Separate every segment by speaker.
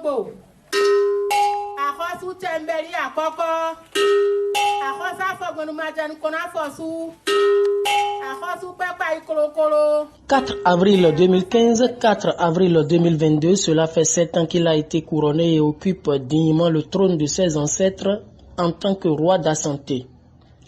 Speaker 1: Ologbo. Akhosu tembeli akoko. Akhosa fogbonu majanu kona fosu.
Speaker 2: 4 avril 2015, 4 avril 2022, cela fait 7 ans qu'il a été couronné et occupe dignement le trône de ses ancêtres en tant que roi d'Assanté.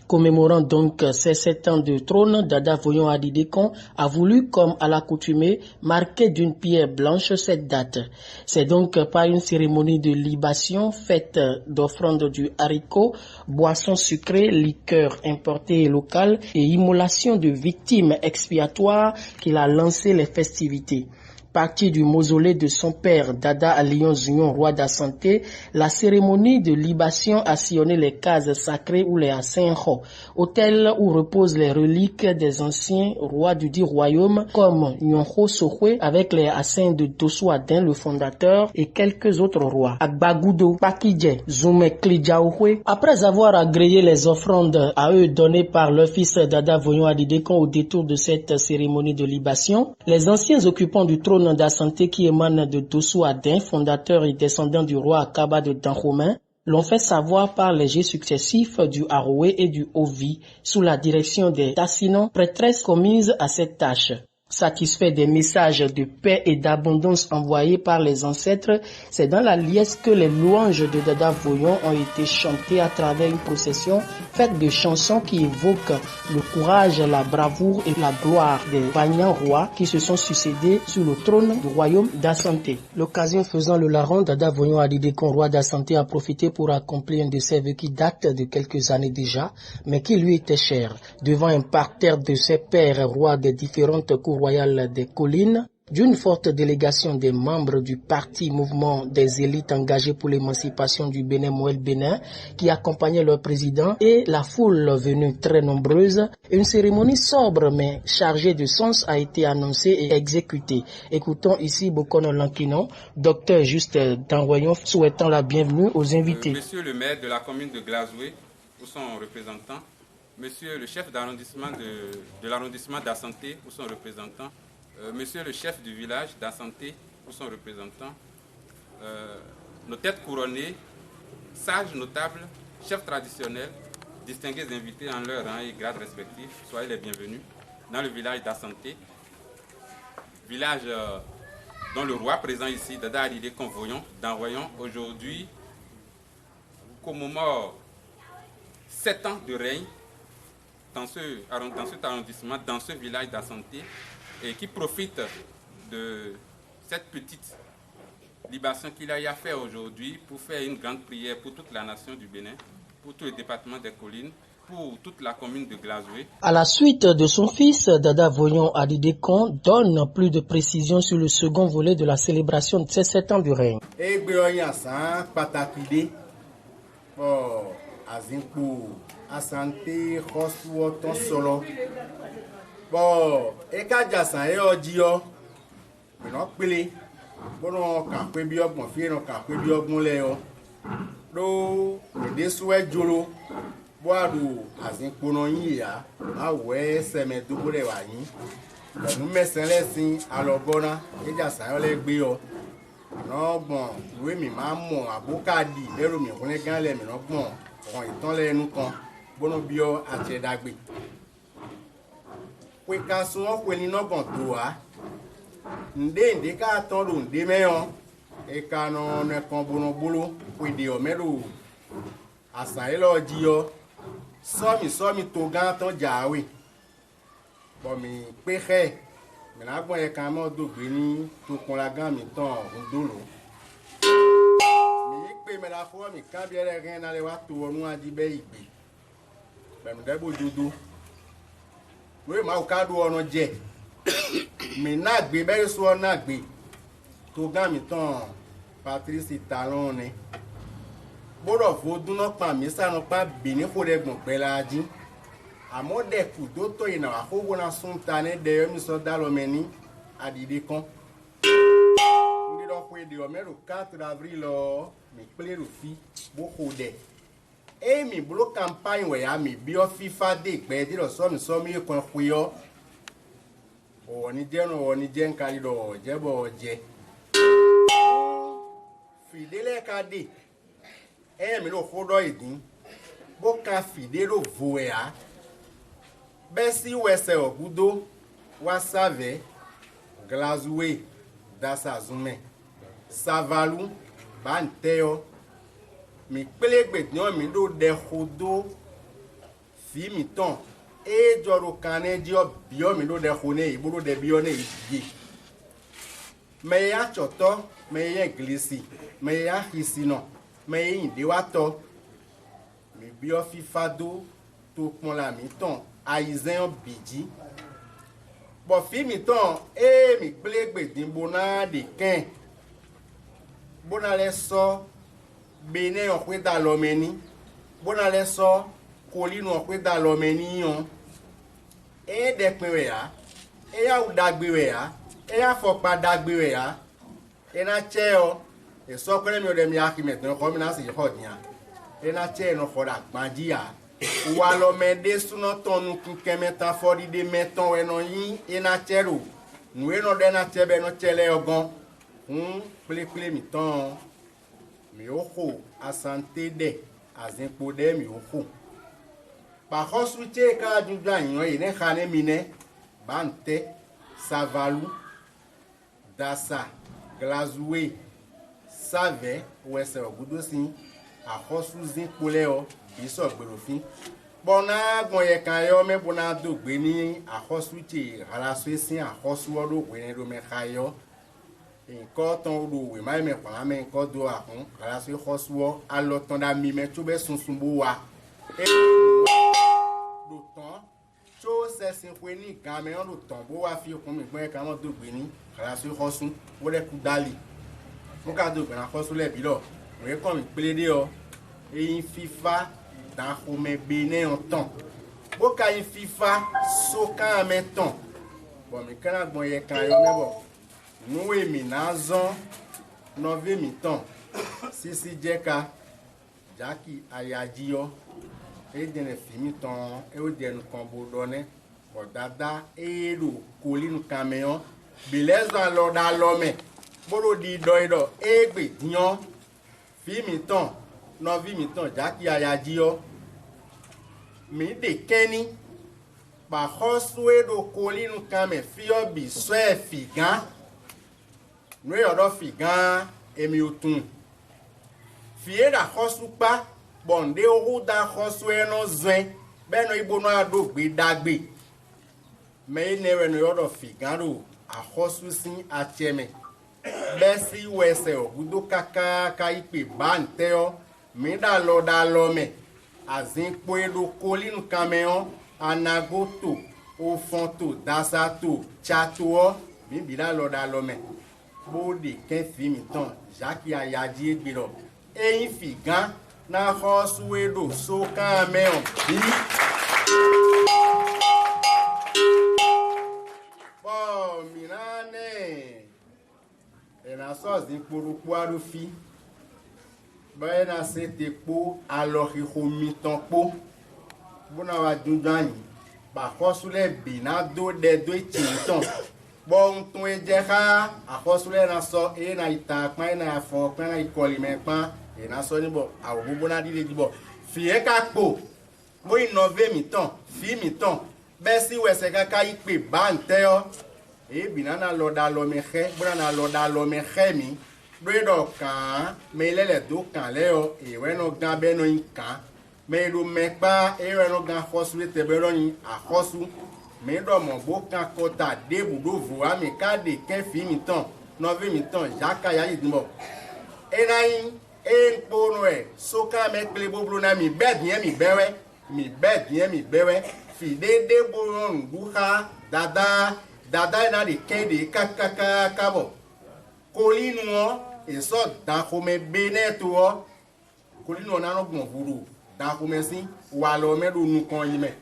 Speaker 2: Commémorant donc ces 7 ans de trône, Dada Voyon Adidekon a voulu, comme à l'accoutumée, marquer d'une pierre blanche cette date. C'est donc par une cérémonie de libation faite d'offrandes du haricot, boissons sucrées, liqueurs importées et locales et immolation de victimes expiatoires qu'il a lancé les festivités. Parti du mausolée de son père Dada Alion Zunion, roi d'Assanté, la cérémonie de libation a sillonné les cases sacrées ou les Asenho, hôtel où reposent les reliques des anciens rois du dit royaume comme Nyonho Sohwe avec les Asen de Dosso Adin, le fondateur, et quelques autres rois. Agbagudo, Pakidje, Zume Klidjaohwe. Après avoir agréé les offrandes à eux données par leur fils Dada Voyon Adidekon au détour de cette cérémonie de libation, les anciens occupants du trône d'Assanté qui émane de Dosso Adin, fondateur et descendant du roi Akaba de Danhomain, l'ont fait savoir par les jets successifs du Haroué et du Ovi sous la direction des Tassinons, prêtresses commises à cette tâche. Satisfait des messages de paix et d'abondance envoyés par les ancêtres, c'est dans la liesse que les louanges de Dada Voyon ont été chantées à travers une procession faite de chansons qui évoquent le courage, la bravoure et la gloire des vaillants rois qui se sont succédés sur le trône du royaume d'Assanté. L'occasion faisant le larron, Dada Voyon Adidekon, roi d'Assanté, a profité pour accomplir un de ses vœux qui date de quelques années déjà, mais qui lui était cher. Devant un parterre de ses pères rois des différentes cours royales des collines, d'une forte délégation des membres du parti mouvement des élites engagées pour l'émancipation du Bénin, Moël Bénin, qui accompagnaient leur président et la foule venue très nombreuse, une cérémonie sobre mais chargée de sens a été annoncée et exécutée. Écoutons ici Bokono Lankinon, docteur Juste Danroyon, souhaitant la bienvenue aux invités.
Speaker 3: Monsieur le maire de la commune de Glazoué, pour son représentant, Monsieur le chef d'arrondissement de l'arrondissement d'Assanté, pour son représentant, Monsieur le chef du village d'Assanté, pour son représentant, nos têtes couronnées, sages notables, chefs traditionnels, distingués invités en leur rang et grade respectifs, soyez les bienvenus dans le village d'Assanté, village dont le roi présent ici, Dada Adidekon Voyon, d'Envoyon, aujourd'hui commémore 7 ans de règne dans cet arrondissement, dans ce village d'Assanté, et qui profite de cette petite libation qu'il a fait aujourd'hui pour faire une grande prière pour toute la nation du Bénin, pour tout le département des collines, pour toute la commune de Glazoué.
Speaker 2: À la suite de son fils, Dada Voyon Adidekon donne plus de précisions sur le second volet de la célébration de ces 7 ans de règne.
Speaker 4: Assanté Rosuo ton solo bon ekajasan e odio no pele bono kan pe bi ogbon fi no kan pe bi ogbon le o do de suwe jolo bo adu azin pono yin ya awe seme dubo le wa yin nu mesen lesin alobona ejasan o le gbe o no gbon we mi ma mo abokadi lero mi kun le gan le mi no gbon on itan le nu kan bono bio atedagbe we ka so we ni no gon to wa nde ka ton do nde meyon e ka no ne kon bono bolo we de o mero asan lo ji yo so mi to gan ton jawe bo mi pe khe mi na gbon e kan mo do gbe ni to kon la gan mi ton ndolo mi pe me la fo mi kan bi ere ren na le wa to onu ajibe igbe bẹ̀rù dẹ́gbò dodo lórí máa ká dó ọ̀nà jẹ mi náà gbé bẹ́rẹ̀ sọ náà gbé tó gán mi tán Patrice Talon ni gbọ́dọ̀ fó dúná pa mi sànà pa bìíní kó dẹ́gbọ̀n pẹ́lá ají àmọ́ dẹ̀kù tó tó ìnà àkókò náà sún ta ní dẹ̀yọ́ mi sọ dá lọ́mẹ ní Adidekon ndí lọ́ pé dẹ̀yọ́ mẹ́rù 4 avril lọ mi pélé rò fi bó kó dẹ̀ mi blo campagne we ya mi bi o FIFA de gbe di lo so mi kon kwe o ni je no ni je nkari do je bo je fidele kade mi lo khodo idin bo ka fidelo voea besi wese ogudo wa save glazue dasa zume savalu banteo mi pelegbe nyo mi do de khodo fi mi ton e joro kane dio bio mi do de khone iburo de bio ne ibi me ya choto me ya glisi me ya hisino me inde wato mi bio fifado to pon la mi ton aizen biji bo fi mi ton mi pelegbe din bona de ken bona le so bene okwe da lomeni bona le so kolinu okwe da lomeni yon de pinwe ya ya udagbewe ya ya fokpa dagbewe ya na cheo so kwere mi ode mi akimet no ko mi na se hodian na che no for agbanji ya wa lomede suno tonu kemeta fori de meton we no yin na chero nuwe no de na chebe no chele ogon ple mi ton mi ojo a santé de azinpo de mi ojo pa hosuche ka juja yan ne khane mine bante savalu dasa glazue save wese ogudo sin a hosu zin pole o iso gberofin bona gbon ye kan yo me bona dogbe ni a hosuche ara so sin a hosu odo we ni do me khayo nǹkan tán olùwé máa me pa me nǹkan do akun ara so hosuo a lo tan da mi me to be sunsun bo wa do tan cho se sin pe ni gan me do tan bo wa fi okun mi gbon ka mo dogbe ni ara so hosun wo le ku dali mo ka dogbe na hosu le bi lo we kon mi pelede o yin fifa dan ko me be ne on tan bo ka yin fifa so kan me tan bo mi kan gbon ye kan yo me bo nous éminazons nove miton sisi jeka jaki ayajiyo dene fimiton o den kombo donné bodada elu kolinu caméon bilezo lo da lome boro di doido egbe dion fimiton nove miton jaki ayajiyo mi de keni ba hosuedo kolinu camé fio bi swe figan no yodo figan emi otun fiera hosupa bonde oruda hosu eno zen beno ibono adogbe dagbe me newe no yodo figan ro a hosu sin acheme besi wese ogudo kaka ka ipe banteo mi da lo me azin poedo kolinu caméon anagoto ofonto dasato chato mi da lo me bode ken fi mi ton jaki ayaji egbero eyin figan na hosuedo so kan me on bi bo minane na so zin porupu arufi ba na se tepo alors ko mi ton po bona wa dunjan yi ba hosule binado de do tinton bon ton ejeha akosule na so na ita pan na afo pan na ikoli me pan na so ni bo awubo na dile dibo fie ka po mo inove mi ton fi mi ton be si wese kaka ipe ba nte o binana lo da lo me khe brana lo da lo me khe mi do kan me lele do kan le o we no gan be no nkan me lo me pa we no gan hosule te be ro yin ahosu me do mo bo kan kota de budo voa mi ka de ken fi mi ton nove mi ton jaka ya yidimo enayin pono so ka me ple boblo na mi bed mi bewe fi de boron duha dada na de ken de kaka bo kolinu o so da ko me beneto o kolinu na no gbon buru da ko me sin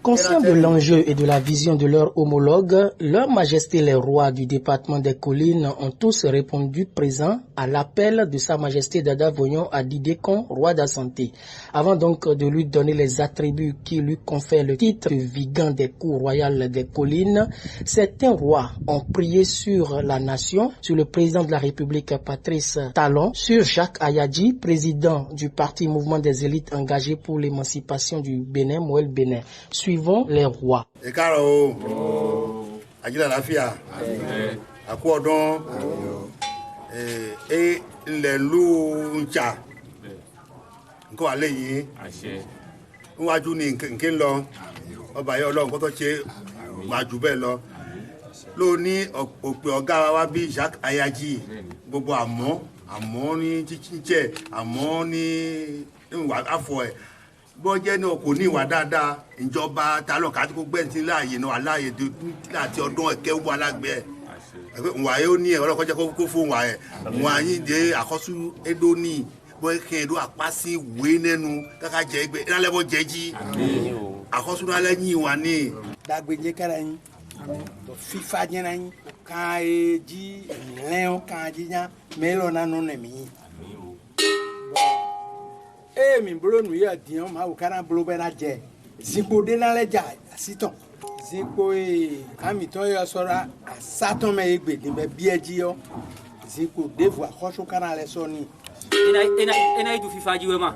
Speaker 2: Conscients de l'enjeu et de la vision de leurs homologues, Leur Majesté les rois du département des collines ont tous répondu présents à l'appel de Sa Majesté Dada Voyon à Didékon, roi d'Assanté. Avant donc de lui donner les attributs qui lui confèrent le titre de Vigan des cours royales des collines, certains rois ont prié sur la nation, sur le président de la République Patrice Talon, sur Jacques Ayadji, président du parti Mouvement des élites engagé pour l'émancipation du Bénin, Moël Bénin. Suivons les rois.
Speaker 5: Lóní òpè ọ̀gá wa bí Jacques Ayadji gbogbo àmọ́ ní jíjẹ́ àmọ́ ní ìwà àfọ̀ ẹ̀ bó jẹ́ ní ọkọ̀ ní ìwà dáadáa ìjọba talọ̀ ká tó gbẹ̀ntì láàyè náà aláàyè láti ọdún ẹ̀kẹ́ wà lágbẹ́ ẹ̀ wà yóò ní ẹ̀ ọlọ́kọ́ jẹ́ kó fún wà ẹ̀ wà yín dé àkọ́sù édó ní bó kẹ́ ẹ̀dó àpásí ìwé nẹ́nu káká jẹ́ ẹgbẹ́ ìrànlẹ́bọ̀ jẹ́ jí àkọ́sù náà lẹ́yìn wà ní.
Speaker 6: Dàgbèjì kára yín FIFA jẹ́ra yín kan jí lẹ́yìn kan jíjá mélòó nánú nẹ̀mí. Mi bolo nu ya diyan ma o kana bolo bɛ na jɛ zikpo de na lɛ ja asitɔn zikpo kamitɔ yɔ sɔrɔ asatɔn mɛ egbe de bɛ biɛji yɔ zikpo devu akɔso kana lɛ sɔni.
Speaker 7: ena itu FIFA ji wɛ ma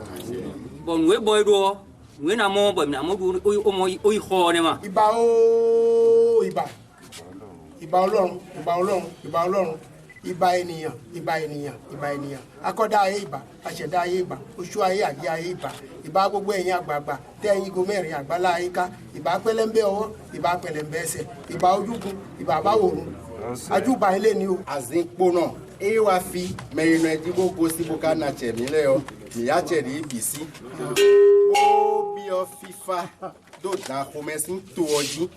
Speaker 7: bɔn nue bɔ edo nue na mɔ bɔ na mɔ do oyi xɔ ne ma.
Speaker 6: Ìbà Ọlọ́run ìbà Ọlọ́run ìbà ènìyàn akọ́dá ayé ìbà aṣẹ̀dá ayé ìbà oṣù ayé àjẹ́ ayé ìbà gbogbo ẹ̀yin àgbààgbà tẹ́ ẹ̀yin go mẹ́rin àgbálá ayé ká ìbà pẹ̀lẹ́mbẹ́ ọwọ́ ìbà pẹ̀lẹ́mbẹ́ ẹsẹ̀ ìbà ojúgun ìbà báwòrán ajúbà ilé ni o.
Speaker 4: Àzínkpó náà èyí wá fi mẹ́rin ẹ̀dí gbogbo sí bó ká na tẹ̀mí lẹ́ ọ nìyá tẹ̀lé ibì sí. Bó bí ọ fífa dó dàn xɔmẹ́sí tó ọ jí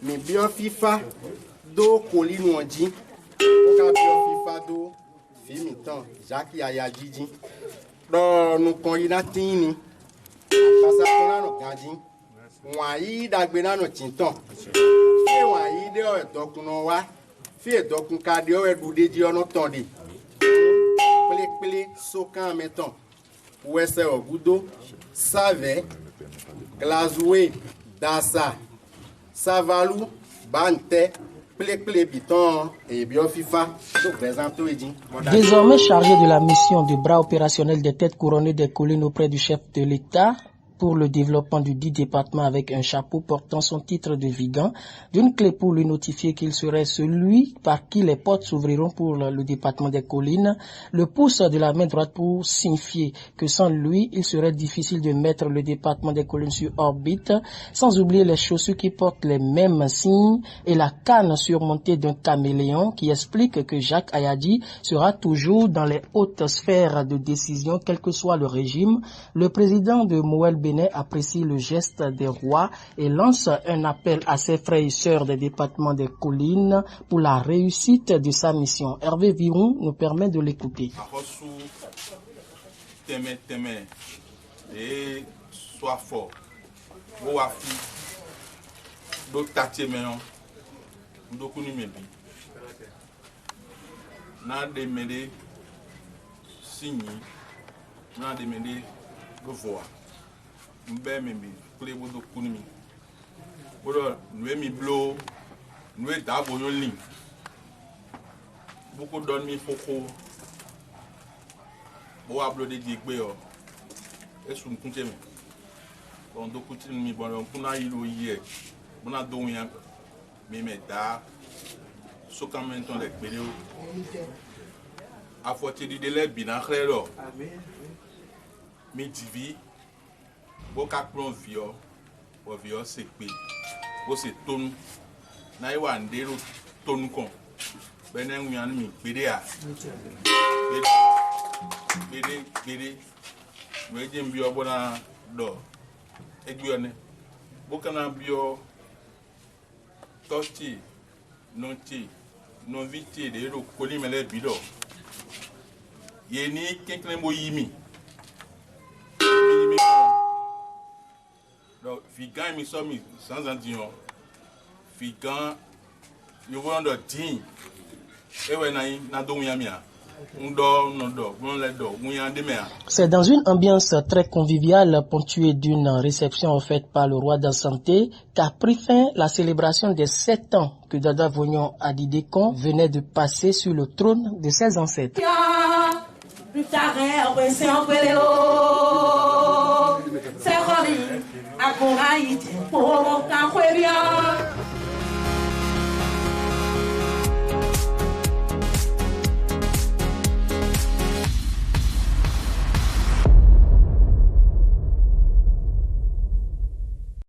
Speaker 4: mi bí ọ fífa dó kòlínú ọ jí. FIFA do filme então Jacques Ayadji jí lọ́ọ̀nù kan yìí láti ní àpàṣàkùn lánàá gàdí wọ́n àyí dàgbé lánàá tìǹtàn fi wọ́n àyí dé ẹ̀dọ́kun náà wá fi ẹ̀dọ́kun ká dé ẹ̀dùdé di ọ̀nà tán dé pélépélé sókàn mẹ́tàn wẹ́sẹ̀ ọ̀gúdó sàvẹ́ glazoué dàsà sàvàlú bàǹtẹ́.
Speaker 2: Désormais chargé de la mission de bras opérationnel des têtes couronnées des collines auprès du chef de l'État pour le développement du dit département avec un chapeau portant son titre de Vigan, d'une clé pour lui notifier qu'il serait celui par qui les portes s'ouvriront pour le département des collines, le pouce de la main droite pour signifier que sans lui, il serait difficile de mettre le département des collines sur orbite, sans oublier les chaussures qui portent les mêmes signes et la canne surmontée d'un caméléon qui explique que Jacques Ayadji sera toujours dans les hautes sphères de décision, quel que soit le régime. Le président de Moël Bénin apprécie le geste des rois et lance un appel à ses frères et sœurs des départements des collines pour la réussite de sa mission. Hervé Viron nous permet de l'écouter.
Speaker 8: Et sois fort. Mbe mi kule bodo kunimi bodo nwe mi blo nwe dabo yo lin boko don mi foko bo upload di gbe o esun kunte mi bon do kuti mi bon kuna yiro ye bona do yan mi me da so kamenton le gbe o afoti di le bi na khero mi divi boka kplɔn viɔ wɔ viɔ se kpe wo se tonu na ye wa ndero tonu kɔn bɛ ne ŋuyan mi gbedea gbede wo edze biɔ bona dɔ egbiɔ ne boka na biɔ tɔtsi nɔtsi nɔvitsi de yero koli mɛ lɛ bi dɔ ye ni kenkelen bo yi mi. figan mi so mi sans andion figan yo vondo tin ewe na do yamia.
Speaker 2: C'est dans une ambiance très conviviale, ponctuée d'une réception offerte par le roi d'Assanté, qu'a pris fin la célébration des 7 ans que Dada Vognon Adidekon venait de passer sur le trône de ses ancêtres.
Speaker 9: Akoraite, povo, cajueiro,